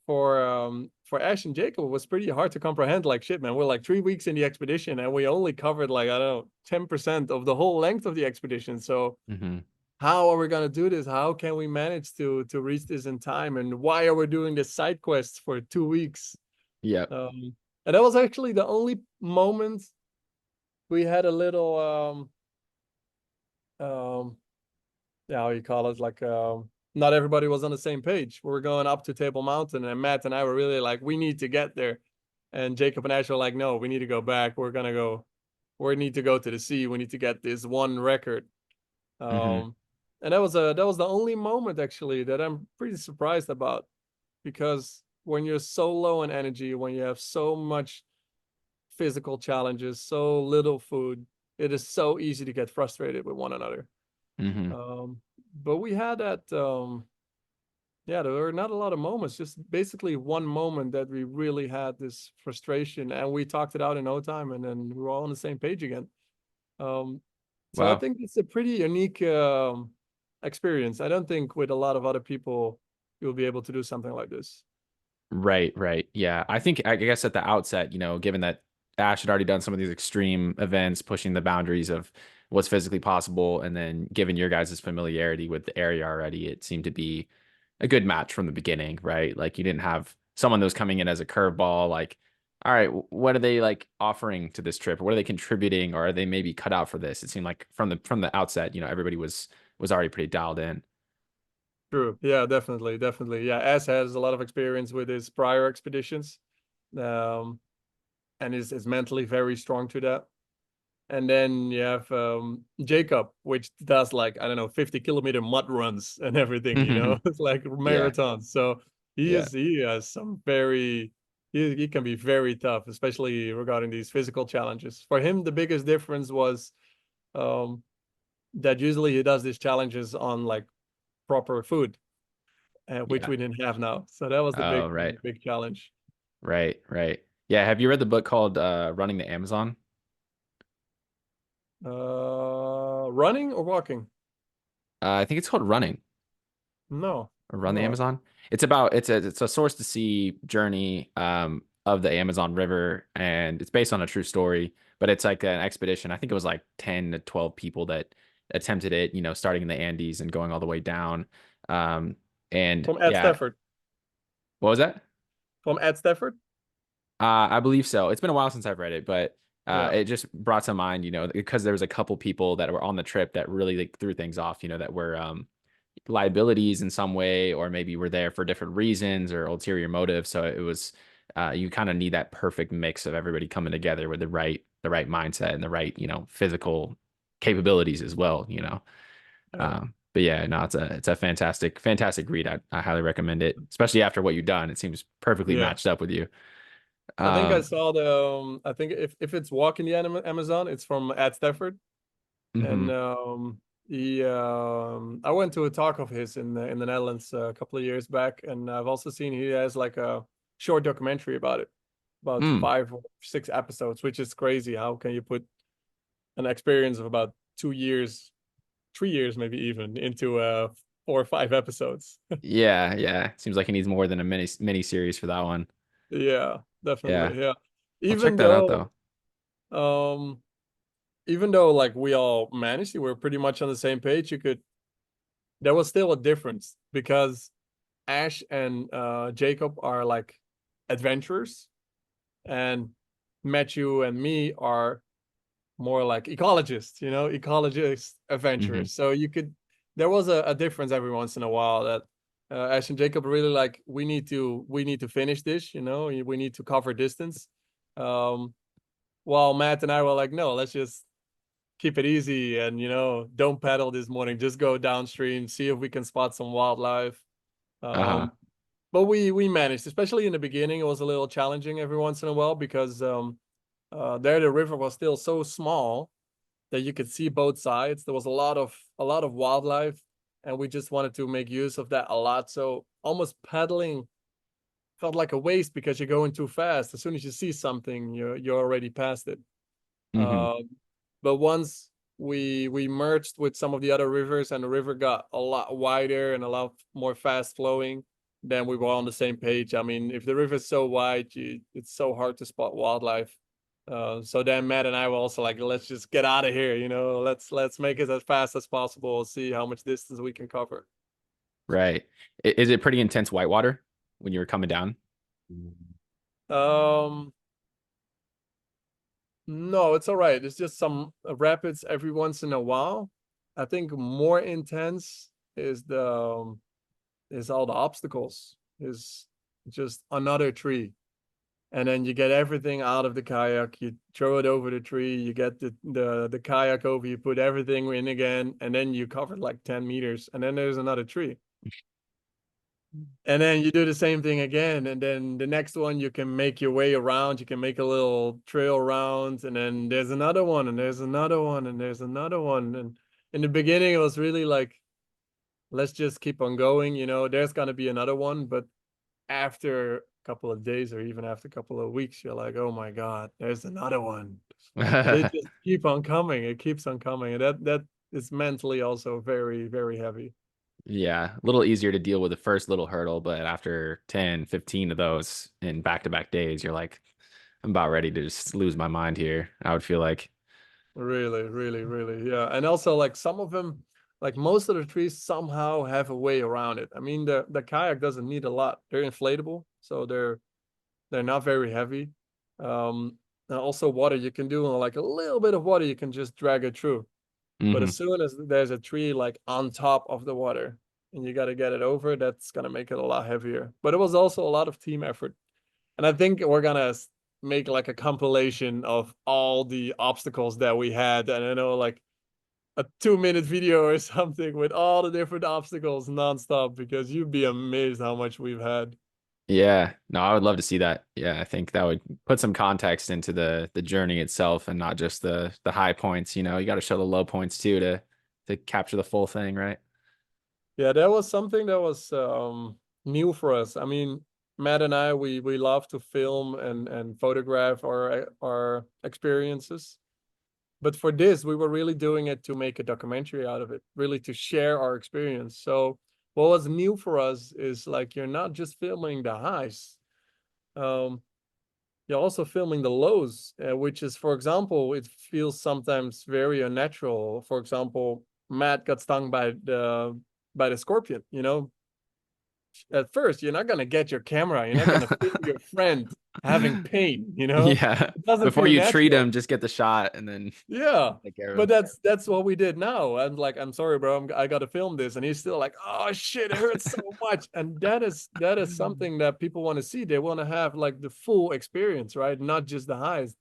for Ash and Jacob, it was pretty hard to comprehend. Like shit, man, we're like 3 weeks in the expedition and we only covered like I don't know 10% of the whole length of the expedition. So Hmm. how are we going to do this? How can we manage to reach this in time? And why are we doing this side quest for 2 weeks? Yep. And that was actually the only moment we had a little yeah, how you call it, like not everybody was on the same page. We were going up to Table Mountain, and Matt and I were really like, we need to get there. And Jacob and Ash were like, no, we need to go back. We need to go to the sea. We need to get this one record. Hmm. Um, and that was the only moment actually that I'm pretty surprised about, because when you're so low in energy, when you have so much physical challenges, so little food, it is so easy to get frustrated with one another. Hmm. Um, but we had that. Yeah, there were not a lot of moments. Just basically one moment that we really had this frustration, and we talked it out in no time, and then we were all on the same page again. Um, so I Wow. think it's a pretty unique experience. I don't think with a lot of other people you'll be able to do something like this. Right, right. Yeah. I guess at the outset, given that Ash had already done some of these extreme events, pushing the boundaries of what's physically possible, and then given your guys' familiarity with the area already, it seemed to be a good match from the beginning, right? Like you didn't have someone that was coming in as a curveball, like, all right, what are they like offering to this trip? What are they contributing, or are they maybe cut out for this? It seemed like from the outset, everybody was already pretty dialed in. True. Yeah, definitely, definitely. Yeah, Ash has a lot of experience with his prior expeditions, um, and is mentally very strong to that. And then you have Jacob, which does like, I don't know, 50-kilometer mud runs and everything, it's like Yeah. marathons. So Yeah. he has some he can be very tough, especially regarding these physical challenges. For him, the biggest difference was um, that usually he does these challenges on like proper food, which Yeah. we didn't have now. So that was the Oh, right. big challenge. Right, right. Yeah, have you read the book called Running the Amazon? Running or walking? I think it's called Running No, or Run the no. Amazon. It's a source to see journey of the Amazon River, and it's based on a true story. But it's like an expedition. I think it was like 10 to 12 people that attempted it. Starting in the Andes and going all the way down. Um, and From Ed yeah, Stafford. what was that? From Ed Stafford? I believe so. It's been a while since I've read it, but Yeah. it just brought to mind, because there was a couple people that were on the trip that really like threw things off, that were liabilities in some way, or maybe were there for different reasons or ulterior motives. So it was, you kind of need that perfect mix of everybody coming together with the right mindset and the right, physical capabilities as well. Yeah. But yeah, no, it's a fantastic read. I highly recommend it, especially after what you've done. It seems perfectly Yeah. matched up with you. I think I Um, saw I think if it's Walking the Amazon, it's from Ed Stafford. And mhm. I went to a talk of his in the Netherlands a couple of years back, and I've also seen he has like a short documentary about it, about Mm. 5 or 6 episodes, which is crazy. How can you put an experience of about 2 years, 3 years, maybe even into 4 or 5 episodes? Yeah. Seems like he needs more than a mini series for that one. Yeah, Yeah. definitely. Yeah. I'll check Even that out though though. um even though like we all managed, we were pretty much on the same page, you could there was still a difference because Ash and Jacob are like adventurers, and Matthew and me are more like ecologists, ecologist Hmm. adventurers. So there was a difference every once in a while that Ash and Jacob really like, we need to finish this, we need to cover distance. Um, while Matt and I were like, no, let's just keep it easy and, don't paddle this morning, just go downstream, see if we can spot some wildlife. Uh-huh. Um, but we managed, especially in the beginning. It was a little challenging every once in a while because there the river was still so small that you could see both sides. There was a lot of wildlife, and we just wanted to make use of that a lot. So almost paddling felt like a waste because you're going too fast. As soon as you see something, you're already past it. Hmm. Um, but once we merged with some of the other rivers, and the river got a lot wider and a lot more fast flowing, then we were on the same page. I mean, if the river is so wide, it's so hard to spot wildlife. So then Matt and I were also like, let's just get out of here. Let's make it as fast as possible. See how much distance we can cover. Right. Is it pretty intense whitewater when you were coming down? Um, no, it's all right. It's just some rapids every once in a while. I think more intense is all the obstacles. Is just another tree, and then you get everything out of the kayak. You throw it over the tree. You get the kayak over. You put everything in again, and then you cover like 10 meters, and then there's another tree. And then you do the same thing again, and then the next one you can make your way around. You can make a little trail around, and then there's another one, and there's another one, and there's another one. And in the beginning, it was really like, let's just keep on going. There's gonna be another one, but after a couple of days or even after a couple of weeks, you're like, oh my God, there's another one. And they just keep on coming. It keeps on coming. And that is mentally also very, very heavy. Yeah, a little easier to deal with the first little hurdle, but after 10, 15 of those in back-to-back days, you're like, I'm about ready to just lose my mind here. I would feel like. Really, really, really. Yeah. And also like some of them, like most of the trees somehow have a way around it. I mean, the kayak doesn't need a lot. They're inflatable, so they're not very heavy. And also water you can do like a little bit of water, you can just drag it through. But Hmm. as soon as there's a tree like on top of the water and you got to get it over, that's going to make it a lot heavier. But it was also a lot of team effort. And I think we're going to make like a compilation of all the obstacles that we had. And like a 2 minute video or something with all the different obstacles nonstop, because you'd be amazed how much we've had. Yeah, no, I would love to see that. Yeah, I think that would put some context into the journey itself and not just the high points. You got to show the low points too to capture the full thing, right? Yeah, that was something that was new for us. I mean, Matt and I, we love to film and photograph our experiences. But for this, we were really doing it to make a documentary out of it, really to share our experience. So what was new for us is like you're not just filming the highs, um, you're also filming the lows, which is, for example, it feels sometimes very unnatural. For example, Matt got stung by the scorpion. You know, at first you're not gonna get your camera, you're not gonna film your friend having pain. You know, Yeah. it doesn't Before feel you treat natural. him, just get the shot and then Yeah, take care but of that's what we did now. I'm like, I'm sorry, bro, I got to film this, and he's still like, oh shit, it hurts so much. And that is him. something that people want to see. They want to have like the full experience, right? Not just the highs,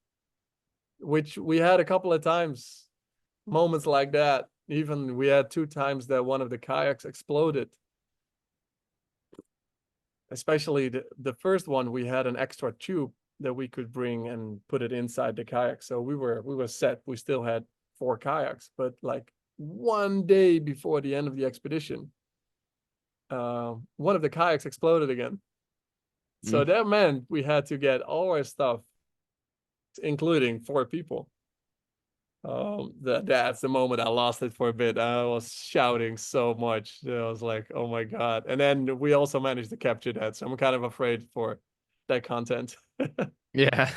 which we had a couple of times, moments like that. Even we had two times that one of the kayaks exploded. Especially the first one, we had an extra tube that we could bring and put it inside the kayak. So we were set. We still had four kayaks, but like one day before the end of the expedition, one of the kayaks exploded again. So Mm. that meant we had to get all our stuff, including four people. That's the moment I lost it for a bit. I was shouting so much. I was like, oh my God. And then we also managed to capture that. So I'm kind of afraid for that content. Yeah.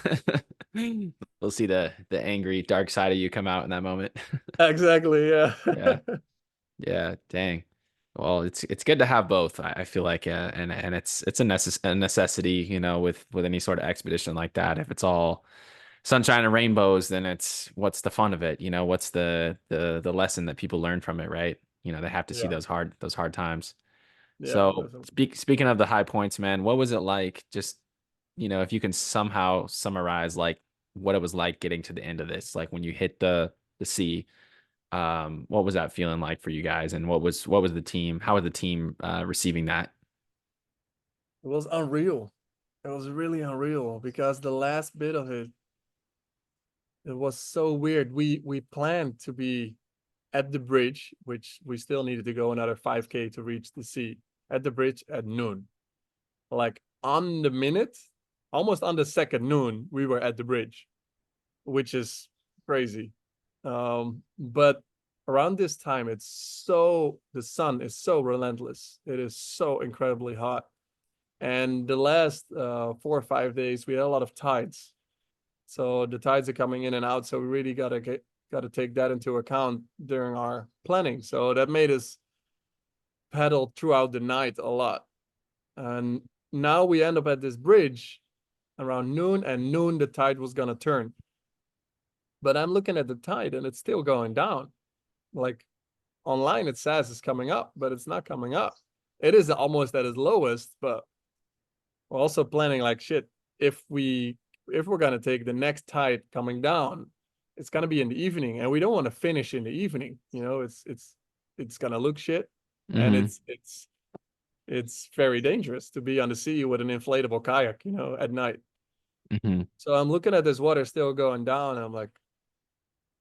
We'll see the angry dark side of you come out in that moment. Exactly. Yeah. Yeah. Yeah. Dang. Well, it's good to have both. I feel like, and it's a necessity, with any sort of expedition like that. If it's all sunshine and rainbows, then it's what's the fun of it? What's the lesson that people learn from it, right? They have to see Yeah. those hard times. Yeah. So Definitely. speaking of the high points, man, what was it like? Just, if you can somehow summarize like what it was like getting to the end of this, like when you hit the sea, what was that feeling like for you guys? And what was the team? How was the team receiving that? It was unreal. It was really unreal because the last bit of it, it was so weird. We planned to be at the bridge, which we still needed to go another 5K to reach the sea, at the bridge at noon. Like on the minute, almost on the second noon, we were at the bridge, which is crazy. But around this time, the sun is so relentless. It is so incredibly hot. And the last 4 or 5 days, we had a lot of tides. So the tides are coming in and out. So we really gotta take that into account during our planning. So that made us paddle throughout the night a lot. And now we end up at this bridge around noon, and noon the tide was gonna turn. But I'm looking at the tide and it's still going down. Like online it says it's coming up, but it's not coming up. It is almost at its lowest, but we're also planning like shit. If we're gonna take the next tide coming down, it's gonna be in the evening, and we don't want to finish in the evening. It's gonna look shit, and Hmm. it's very dangerous to be on the sea with an inflatable kayak, at night. Hmm. So I'm looking at this water still going down, and I'm like,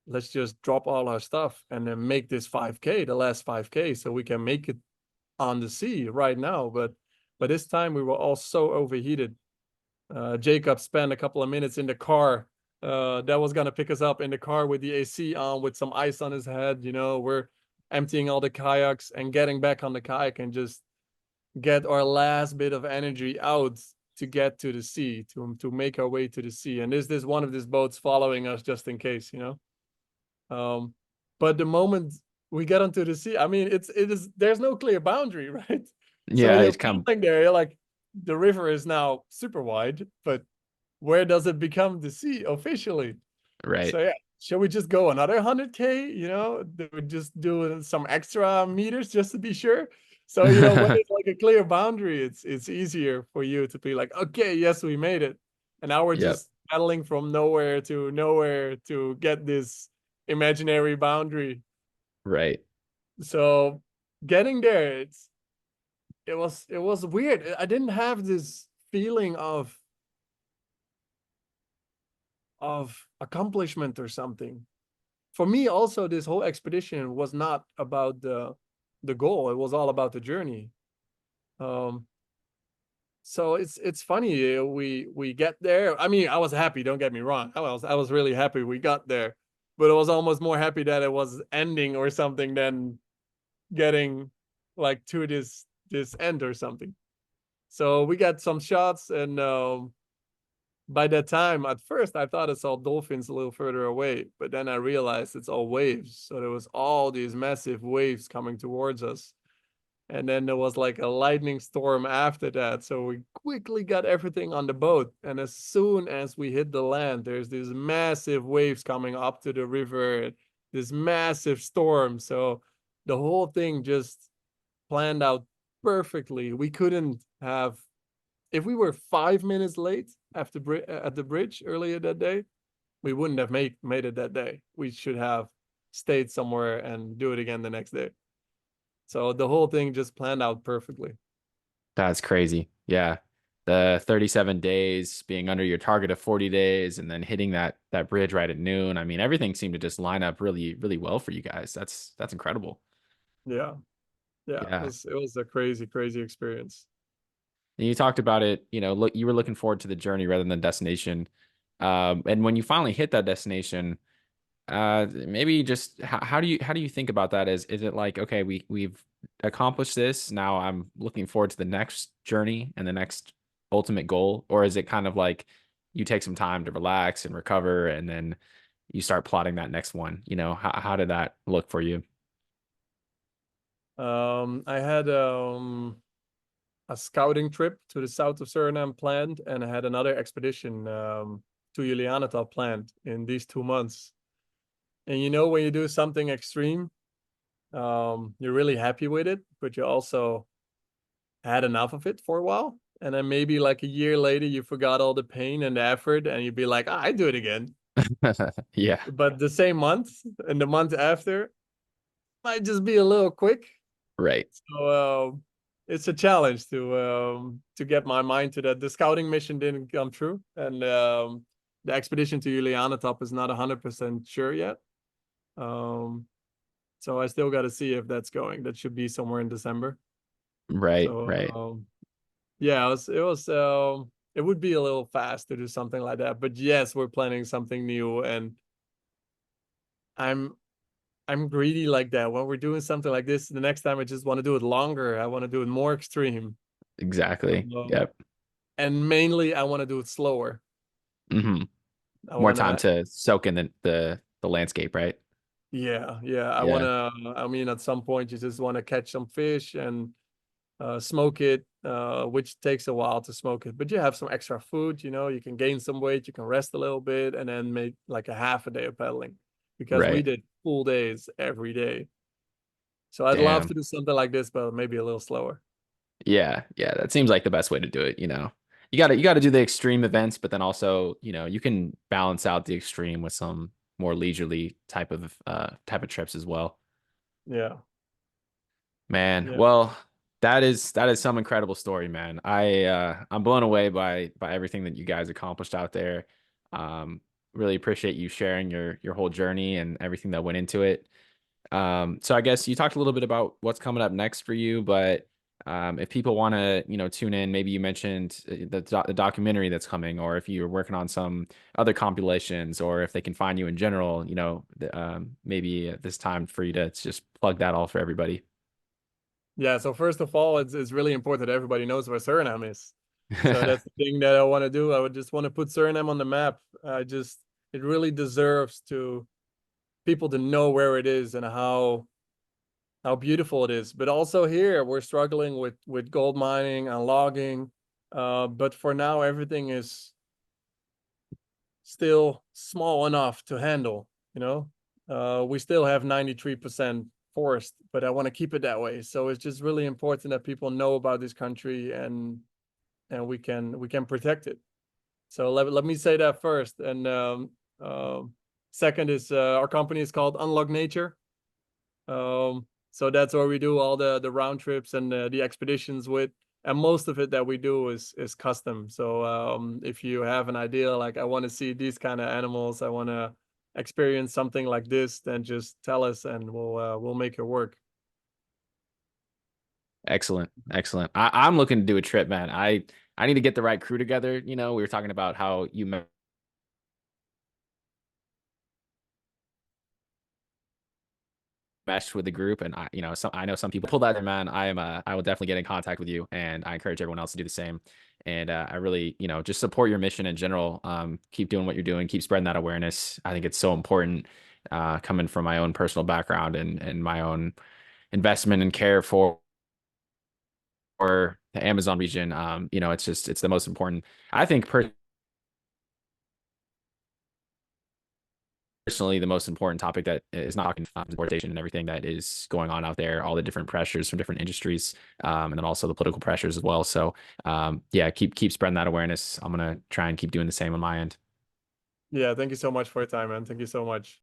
let's just drop all our stuff and then make this 5K, the last 5K, so we can make it on the sea right now. But this time we were all so overheated. Jacob spent a couple of minutes in the car that was gonna pick us up in the car with the AC on, with some ice on his head. We're emptying all the kayaks and getting back on the kayak and just get our last bit of energy out to get to the sea, to make our way to the sea. And there's one of these boats following us just in case. But the moment we get onto the sea, I mean, it is there's no clear boundary, right? So Yeah, you're it's come feeling there, you're like, the river is now super wide, but where does it become the sea officially? right. So yeah, shall we just go another 100K? Just do some extra meters just to be sure. So when it's like a clear boundary, it's easier for you to be like, okay, yes, we made it, and now we're Yep. just paddling from nowhere to nowhere to get this imaginary boundary. Right. So getting there, it was weird. I didn't have this feeling of accomplishment or something. For me, also, this whole expedition was not about the goal. It was all about the journey. Um, so it's funny. We get there. I mean, I was happy. Don't get me wrong. I was really happy we got there. but I was almost more happy that it was ending or something than getting like to this end or something. So we got some shots, and by that time, at first I thought I saw dolphins a little further away, but then I realized it's all waves. So there was all these massive waves coming towards us. And then there was like a lightning storm after that. So we quickly got everything on the boat. And as soon as we hit the land, there's these massive waves coming up to the river, this massive storm. So the whole thing just planned out perfectly. We couldn't have, if we were 5 minutes late after at the bridge earlier that day, we wouldn't have made it that day. We should have stayed somewhere and do it again the next day. So the whole thing just planned out perfectly. That's crazy. Yeah. The 37 days being under your target of 40 days and then hitting that bridge right at noon. I mean, everything seemed to just line up really, really well for you guys. That's incredible. Yeah. Yeah. It Yeah. was it was a crazy, crazy experience. And you talked about it, look, you were looking forward to the journey rather than the destination. And when you finally hit that destination, maybe just how do you think about that? Is it like, okay, we've accomplished this. Now I'm looking forward to the next journey and the next ultimate goal, or is it kind of like you take some time to relax and recover, and then you start plotting that next one? How did that look for you? I had a scouting trip to the south of Suriname planned, and I had another expedition to Julianatal planned in these 2 months. And when you do something extreme, you're really happy with it, but you also had enough of it for a while. And then maybe like a year later, you forgot all the pain and the effort, and you'd be like, I do it again. Yeah, But the same month and the month after might just be a little quick. right, So it's a challenge to get my mind to that. The scouting mission didn't come true, and the expedition to Julianatop is not 100% sure yet. Um, so I still got to see if that's going. That should be somewhere in December. right, So right. yeah, it would be a little fast to do something like that. But yes, we're planning something new, and I'm I'm greedy like that. When we're doing something like this, the next time I just want to do it longer. I want to do it more extreme. Exactly. Yep. And mainly I want to do it slower. Hmm. I More want time to, to soak in the landscape, right? yeah, yeah. I want Yeah. to, I mean, at some point you just want to catch some fish and smoke it, which takes a while to smoke it. But you have some extra food, you can gain some weight, you can rest a little bit, and then make like a half a day of pedaling because we Right. did full days every day. So I'd love Damn. to do something like this, but maybe a little slower. Yeah, yeah, that seems like the best way to do it. You got to do the extreme events, but then also, you can balance out the extreme with some more leisurely type of trips as well. Yeah. Man, Yeah. well, that is some incredible story, man. I'm blown away by everything that you guys accomplished out there. Um, really appreciate you sharing your whole journey and everything that went into it. So I guess you talked a little bit about what's coming up next for you, but if people want to, tune in, maybe you mentioned the documentary that's coming, or if you're working on some other compilations, or if they can find you in general, maybe this time for you to just plug that all for everybody. Yeah, so first of all, it's really important that everybody knows where Suriname is. So that's the thing that I want to do. I would just want to put Suriname on the map. It really deserves to people to know where it is and how beautiful it is. But also here we're struggling with gold mining and logging. But for now, everything is still small enough to handle, you know. We still have 93% forest, but I want to keep it that way. So it's just really important that people know about this country, and we can protect it. So let me say that first. And second is our company is called Unlock Nature. So that's where we do all the round trips and the expeditions with, and most of it that we do is custom. So if you have an idea like I want to see these kind of animals, I want to experience something like this, then just tell us and we'll make it work. Excellent, excellent. I'm looking to do a trip, man. I need to get the right crew together. We were talking about how you meshed with the group. And I know some people pull that in, man. I will definitely get in contact with you, and I encourage everyone else to do the same. And I really, just support your mission in general. Keep doing what you're doing, keep spreading that awareness. I think it's so important, coming from my own personal background and my own investment and care for the Amazon region. It's the most important. I think personally the most important topic that is not talking deportation and everything that is going on out there, all the different pressures from different industries, and then also the political pressures as well. So yeah, keep spreading that awareness. I'm gonna try and keep doing the same on my end. Yeah, thank you so much for your time, man. Thank you so much.